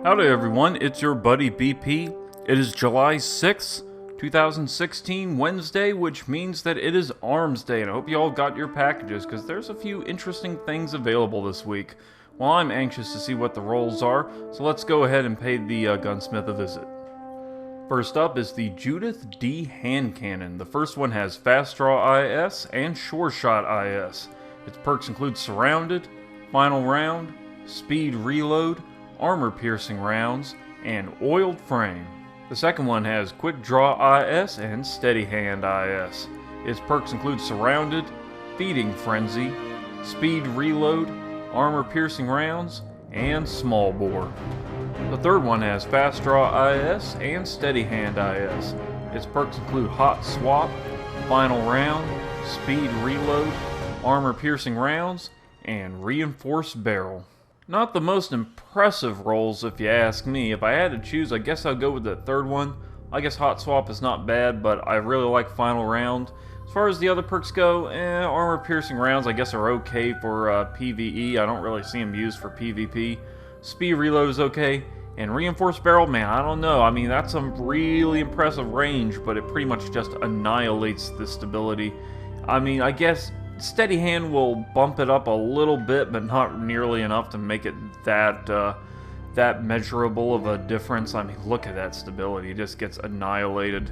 Howdy everyone, it's your buddy BP. It is July 6th, 2016, Wednesday, which means that it is Armsday, and I hope you all got your packages, because there's a few interesting things available this week. Well, I'm anxious to see what the rolls are, so let's go ahead and pay the gunsmith a visit. First up is the JUDITH-D hand cannon. The first one has Fast Draw IS and Sure Shot IS. Its perks include Surrounded, Final Round, Speed Reload, Armor-piercing rounds, and oiled frame. The second one has Quick Draw IS and Steady Hand IS. Its perks include Surrounded, Feeding Frenzy, Speed Reload, Armor-piercing rounds, and Small Bore. The third one has Fast Draw IS and Steady Hand IS. Its perks include Hot Swap, Final Round, Speed Reload, Armor-piercing rounds, and Reinforced Barrel. Not the most impressive rolls if you ask me. If I had to choose, I guess I'll go with the third one. I guess Hot Swap is not bad, but I really like Final Round. As far as the other perks go, Armor-piercing rounds I guess are okay for PvE. I don't really see them used for PvP. Speed Reload is okay. And Reinforced Barrel, man, I don't know. I mean, that's some really impressive range, but it pretty much just annihilates the stability. I mean, I guess Steady Hand will bump it up a little bit, but not nearly enough to make it that measurable of a difference. I mean, look at that stability. It just gets annihilated.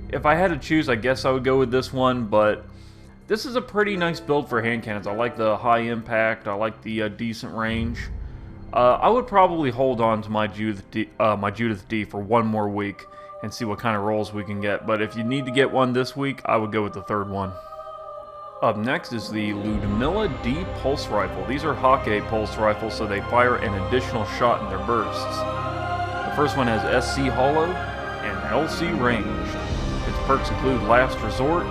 If I had to choose, I guess I would go with this one, but this is a pretty nice build for hand cannons. I like the high impact. I like the decent range. I would probably hold on to my JUDITH-D for one more week and see what kind of rolls we can get. But if you need to get one this week, I would go with the third one. Up next is the LYUDMILA-D pulse rifle. These are HAKKE pulse rifles, so they fire an additional shot in their bursts. The first one has SC Hollow and LC Ranged. Its perks include Last Resort,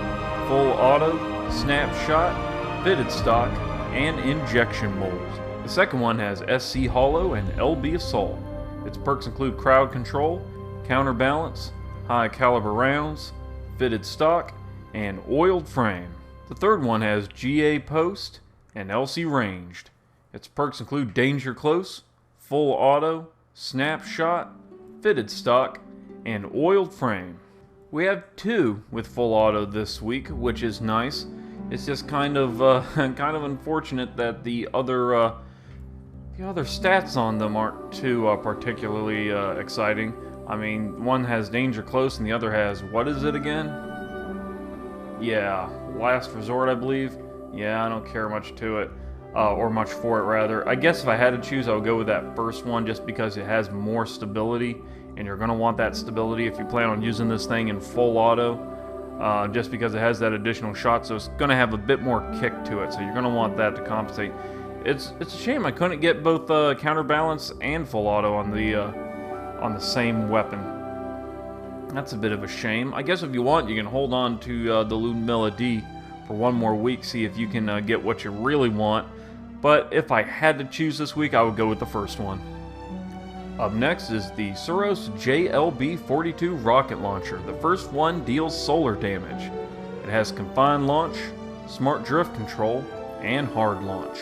Full Auto, Snapshot, Fitted Stock, and Injection Mold. The second one has SC Hollow and LB Assault. Its perks include Crowd Control, Counterbalance, High Caliber Rounds, Fitted Stock, and Oiled Frame. The third one has GA Post and LC Ranged. Its perks include Danger Close, Full Auto, Snapshot, Fitted Stock, and Oiled Frame. We have two with Full Auto this week, which is nice. It's just kind of unfortunate that the other stats on them aren't too particularly exciting. I mean, one has Danger Close and the other has, what is it again? Yeah, Last Resort, I believe. Yeah, I don't care much to it, or much for it, rather. I guess if I had to choose, I would go with that first one just because it has more stability, and you're going to want that stability if you plan on using this thing in full auto, just because it has that additional shot, so it's going to have a bit more kick to it, so you're going to want that to compensate. It's a shame I couldn't get both Counterbalance and full auto on the same weapon. That's a bit of a shame. I guess if you want, you can hold on to the LYUDMILA-D for one more week, see if you can get what you really want. But if I had to choose this week, I would go with the first one. Up next is the SUROS JLB-42 rocket launcher. The first one deals solar damage. It has Confined Launch, Smart Drift Control, and Hard Launch.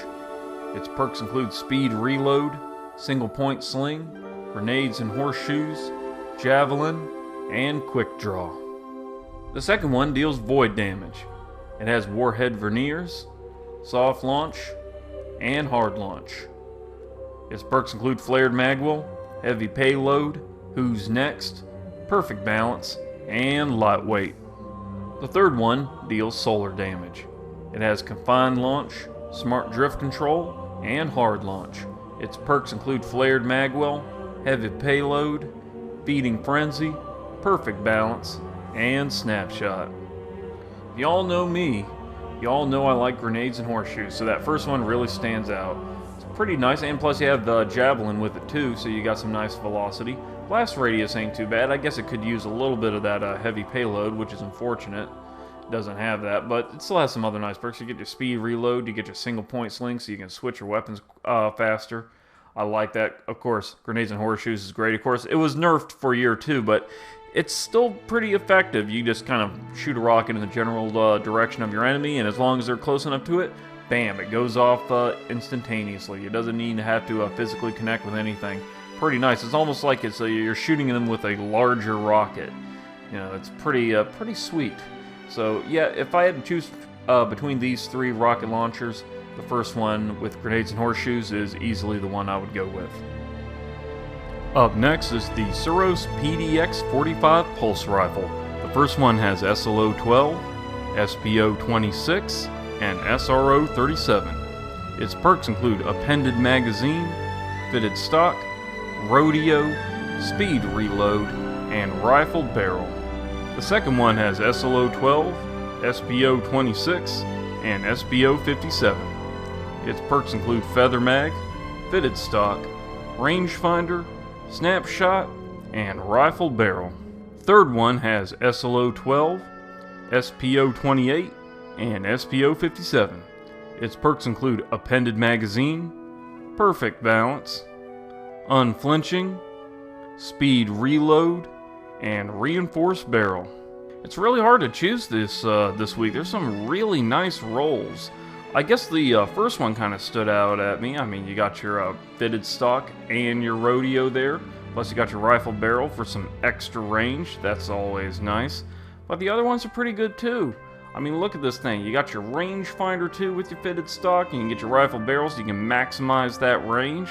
Its perks include Speed Reload, Single Point Sling, Grenades and Horseshoes, Javelin, and Quick Draw. The second one deals void damage. It has Warhead Verniers, Soft Launch, and Hard Launch. Its perks include Flared Magwell, Heavy Payload, Who's Next, Perfect Balance, and Lightweight. The third one deals solar damage. It has Confined Launch, Smart Drift Control, and Hard Launch. Its perks include Flared Magwell, Heavy Payload, Feeding Frenzy, Perfect Balance, and Snapshot. Y'all know me. Y'all know I like Grenades and Horseshoes, so that first one really stands out. It's pretty nice, and plus you have the Javelin with it too, so you got some nice velocity. Blast radius ain't too bad. I guess it could use a little bit of that heavy payload, which is unfortunate. It doesn't have that, but it still has some other nice perks. You get your Speed Reload, you get your Single Point Sling, so you can switch your weapons faster. I like that. Of course, Grenades and Horseshoes is great. Of course, it was nerfed for year 2, but it's still pretty effective. You just kind of shoot a rocket in the general direction of your enemy, and as long as they're close enough to it, bam, it goes off instantaneously. It doesn't need to have to physically connect with anything. pretty nice. It's almost like you're shooting them with a larger rocket. You know, it's pretty sweet. So yeah, if I had to choose between these three rocket launchers, the first one with grenades and horseshoes is easily the one I would go with. Up next is the SUROS PDX-45 Pulse Rifle. The first one has SLO-12, SPO-26, and SRO-37. Its perks include appended magazine, fitted stock, rodeo, speed reload, and rifled barrel. The second one has SLO-12, SPO-26, and SPO-57. Its perks include feather mag, fitted stock, rangefinder, snapshot, and rifled barrel. Third one has SLO-12, SPO-28, and SPO-57. Its perks include appended magazine, perfect balance, unflinching, speed reload, and reinforced barrel. It's really hard to choose this week. There's some really nice rolls. I guess the first one kind of stood out at me. I mean, you got your fitted stock and your rodeo there. Plus you got your rifle barrel for some extra range. That's always nice. But the other ones are pretty good too. I mean, look at this thing. You got your rangefinder too with your fitted stock. You can get your rifle barrel so you can maximize that range.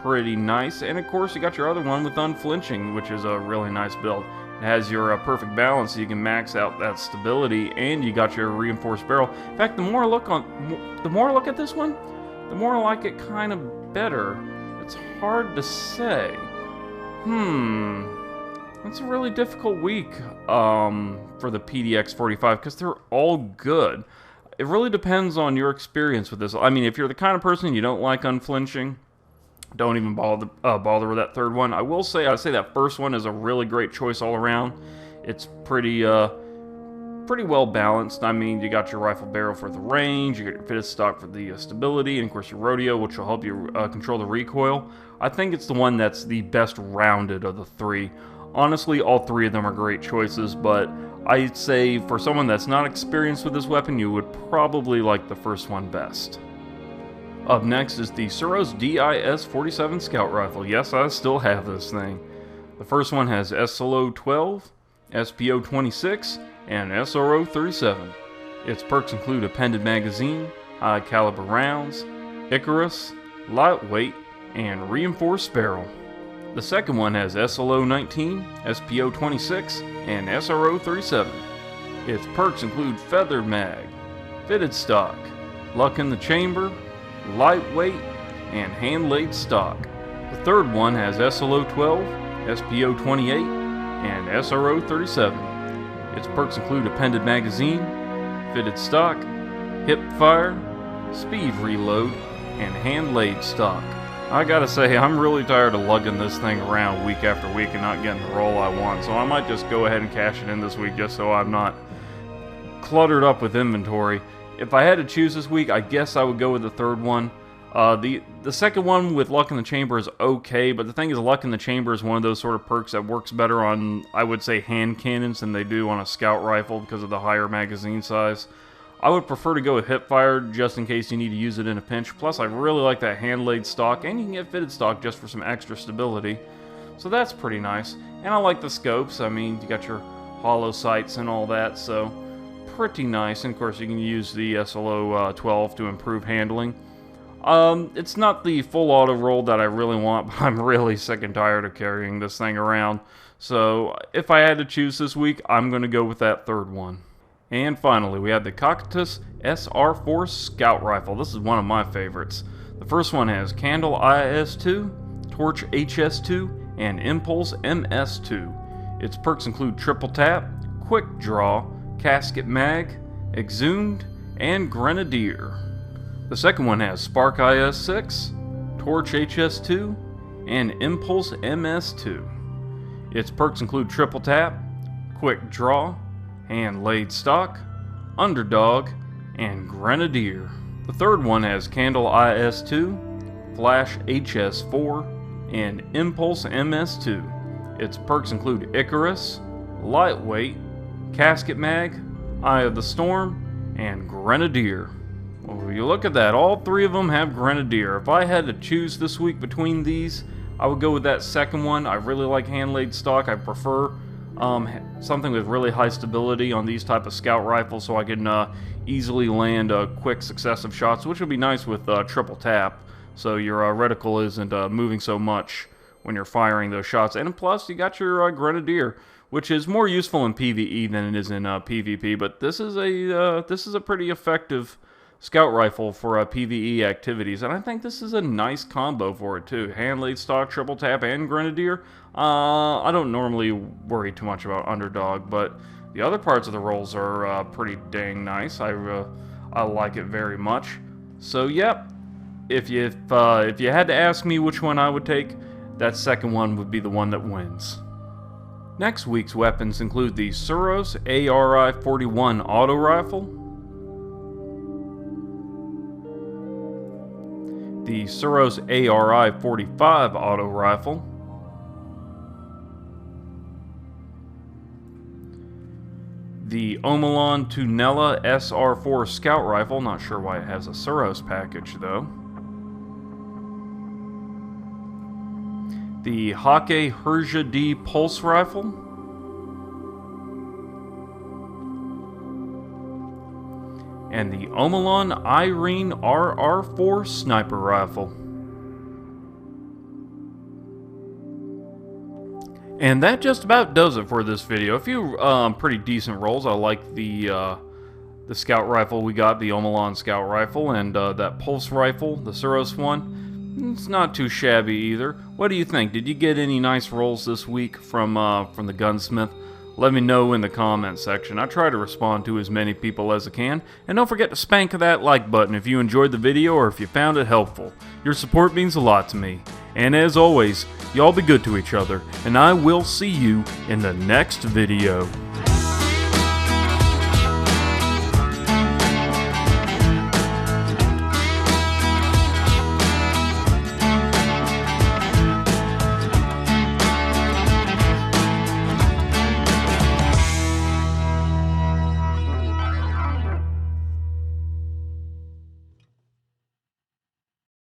Pretty nice. And of course you got your other one with unflinching, which is a really nice build. It has your perfect balance so you can max out that stability, and you got your reinforced barrel. In fact, the more I look at this one, the more I like it kind of better. It's hard to say. It's a really difficult week for the PDX-45 because they're all good. It really depends on your experience with this. I mean, if you're the kind of person you don't like unflinching, don't even bother with that third one. I'd say that first one is a really great choice all around. It's pretty well balanced. I mean, you got your rifle barrel for the range, you got your fitted stock for the stability, and of course your rodeo, which will help you control the recoil. I think it's the one that's the best rounded of the three. Honestly, all three of them are great choices, but I'd say for someone that's not experienced with this weapon, you would probably like the first one best. Up next is the SUROS DIS-47 Scout Rifle. Yes, I still have this thing. The first one has SLO-12, SPO-26, and SRO-37. Its perks include appended magazine, high caliber rounds, Icarus, lightweight, and reinforced barrel. The second one has SLO-19, SPO-26, and SRO-37. Its perks include feather mag, fitted stock, luck in the chamber, lightweight, and hand-laid stock. The third one has SLO-12, SPO-28, and SRO-37. Its perks include appended magazine, fitted stock, hip fire, speed reload, and hand-laid stock. I gotta say, I'm really tired of lugging this thing around week after week and not getting the roll I want, so I might just go ahead and cash it in this week just so I'm not cluttered up with inventory. If I had to choose this week, I guess I would go with the third one. The second one with Luck in the Chamber is okay, but the thing is, Luck in the Chamber is one of those sort of perks that works better on, I would say, hand cannons than they do on a scout rifle because of the higher magazine size. I would prefer to go with hipfire just in case you need to use it in a pinch. Plus, I really like that hand-laid stock, and you can get fitted stock just for some extra stability. So that's pretty nice. And I like the scopes. I mean, you got your hollow sights and all that, so pretty nice. And of course, you can use the SLO-12 to improve handling. It's not the full auto roll that I really want, but I'm really sick and tired of carrying this thing around. So if I had to choose this week, I'm going to go with that third one. And finally, we have the COCYTUS SR4 Scout Rifle. This is one of my favorites. The first one has Candle IS-2, Torch HS-2, and Impulse MS-2. Its perks include triple tap, quick draw, casket mag, exhumed, and grenadier. The second one has Spark IS-6, Torch HS-2, and Impulse MS-2. Its perks include triple tap, quick draw, hand-laid stock, underdog, and grenadier. The third one has Candle IS-2, Flash HS-4, and Impulse MS-2. Its perks include Icarus, lightweight, casket mag, Eye of the Storm, and grenadier. Well, you look at that, all three of them have grenadier. If I had to choose this week between these, I would go with that second one. I really like hand-laid stock. I prefer something with really high stability on these type of scout rifles, so I can easily land quick successive shots, which would be nice with triple tap, so your reticle isn't moving so much when you're firing those shots. And plus, you got your grenadier, which is more useful in PvE than it is in PvP. But this is a pretty effective scout rifle for PvE activities, and I think this is a nice combo for it too. Hand-laid stock, triple tap, and grenadier. I don't normally worry too much about underdog, but the other parts of the rolls are pretty dang nice. I like it very much. So yep, if you had to ask me which one I would take, that second one would be the one that wins. Next week's weapons include the SUROS ARI-41 auto rifle, the SUROS ARI-45 auto rifle, the OMOLON TUONELA SR4 scout rifle, not sure why it has a SUROS package though, the HAKKE HERJA-D pulse rifle, and the OMOLON EIRENE RR4 sniper rifle. And that just about does it for this video. A few pretty decent rolls. I like the scout rifle we got, the OMOLON scout rifle, and that pulse rifle, the SUROS one. It's not too shabby either. What do you think? Did you get any nice rolls this week from the gunsmith? Let me know in the comment section. I try to respond to as many people as I can. And don't forget to spank that like button if you enjoyed the video or if you found it helpful. Your support means a lot to me. And as always, y'all be good to each other. And I will see you in the next video.